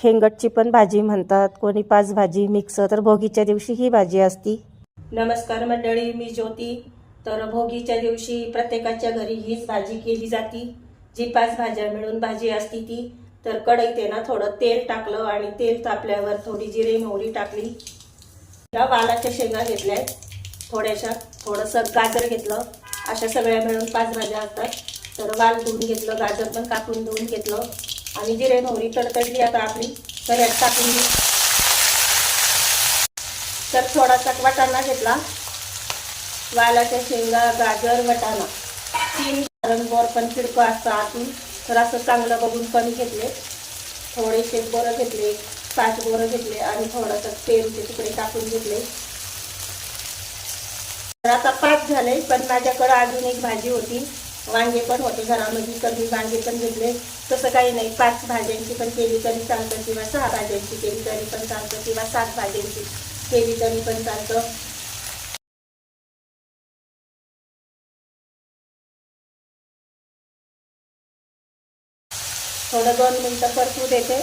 खेंगटची पण भाजी म्हणतात, कोणी पाच भाजी मिक्स, तर भोगीच्या दिवशी ही भाजी असती। नमस्कार मंडळी, मी ज्योती। तर भोगीच्या दिवशी प्रत्येकाच्या घरी हीच भाजी केली जाती, जी पाच भाज्या मिळून भाजी असती ती। तर कढईत आहे ना थोडं तेल टाकलं आणि तेल तापल्यावर थोडी जिरे मोहरी टाकली। या वालाच्या शेंगा घेतल्या थोड्याशा, थोडंसं गाजर घेतलं। अशा सगळ्या मिळून पाच भाज्या असतात। तर वाल धुवून घेतलं, गाजर पण कापून धुवून घेतलं आणि जिरे मोहरी तडतडली आता आपली तर यात टाकून घेऊ। तर थोडासा वाटाणा घेतला, वालाच्या शेंगा, गाजर, वाटाणा तीन बोर पण किडकं असतं आतून, तर असं चांगलं बघून कमी घेतले। थोडेसे बोरं घेतले, 5 बोरं घेतले आणि थोडंसं तेलचे तुकडे टाकून घेतले। तर आता 5 झाले, पण माझ्याकडे अजून एक भाजी होती, वांगे पण होते घरामध्ये, तर मी वांगे पण घेतले। तसं काही नाही, 5 भाज्यांची पण केली तरी चालतं, किंवा 6 भाज्यांची केली तरी पण चालतं, किंवा 7 भाज्यांची केली तरी पण चालतं। थोडं 2 मिनिटं परतू देते।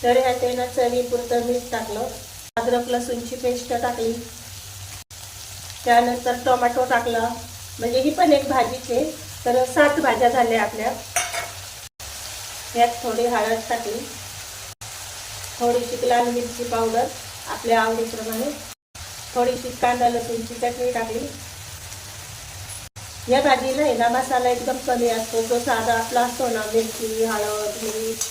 तर ह्यात ना चवीपुरतं मीठ टाकलं, अद्रक लसूणची पेस्ट टाकली, त्यानंतर टोमॅटो टाकला, म्हणजे ही पण एक भाजीच आहे। तर 7 भाज्या झाल्या आपल्या। यात थोडी हळद टाकली, थोडीशी लाल मिरची पावडर आपल्या आवडीप्रमाणे, थोडीशी कांदा लसूणची चटणी टाकली। या भाजीला आहे ना मसाला एकदम कमी असतो, जो साधा आपला असतो ना, मिरची, हळद, मीठ,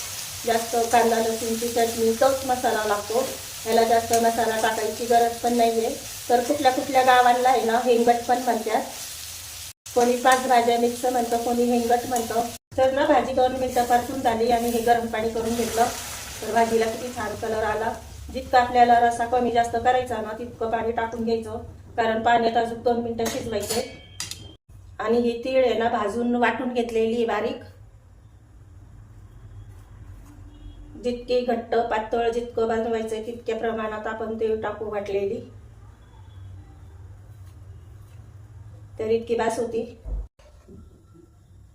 जास्त कांदा लसूणची चटणी, तोच मसाला लागतो। याला जास्त मसाला टाकायची गरज पण नाहीये। तर कुठल्या कुठल्या गावांना आहे ना हेंगट पण म्हणतात, कोणी 5 भाज्या मिक्स म्हणतं, कोणी हेंगट म्हणतं। तर ना भाजी 2 मिनिटं परतून झाली आणि हे गरम पाणी करून घेतलं। तर भाजीला किती छान कलर आला। जितका आपल्याला रसा कमी जास्त करायचा ना, तितकं पाणी टाकून घ्यायचं, कारण पाण्यात अजून 2 मिनिटं शिजवायचे। आणि ही तीळ आहे ना भाजून वाटून घेतलेली बारीक, जितके घट्ट पातळ जितकं बनवायचं तितक्या प्रमाणात आपण तीळ टाकू वाटलेली, तर इतकी बास होती।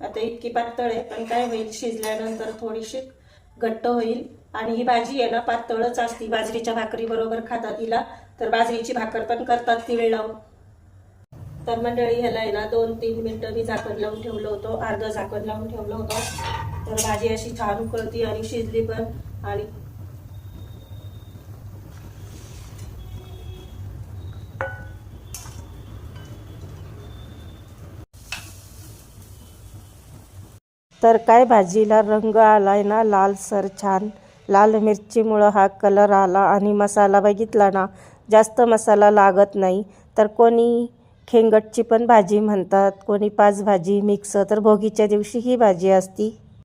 आता इतकी पातळ आहे, पण काय होईल, शिजल्यानंतर थोडीशी घट्ट होईल। आणि ही भाजी आहे ना पातळच असती, बाजरीच्या भाकरी बरोबर खातात हिला, तर बाजरीची भाकर पण करतात तीळ लावून। तर मंडळी ह्याला आहे ना 2-3 मिनिटं मी झाकण लावून ठेवलं होतं, अर्ध झाकण लावून ठेवलं होतं। तर भाजी अशी छान उकळती आणि शिजली पण। आणि तर काय भाजीला रंग आलाय ना लालसर छान, लाल मिरचीमुळं हा कलर आला। आणि मसाला बघितला ना, जास्त मसाला लागत नाही। तर कोणी खेंगटची पण भाजी म्हणतात, कोणी पाच भाजी मिक्स, तर भोगीच्या दिवशी ही भाजी असती।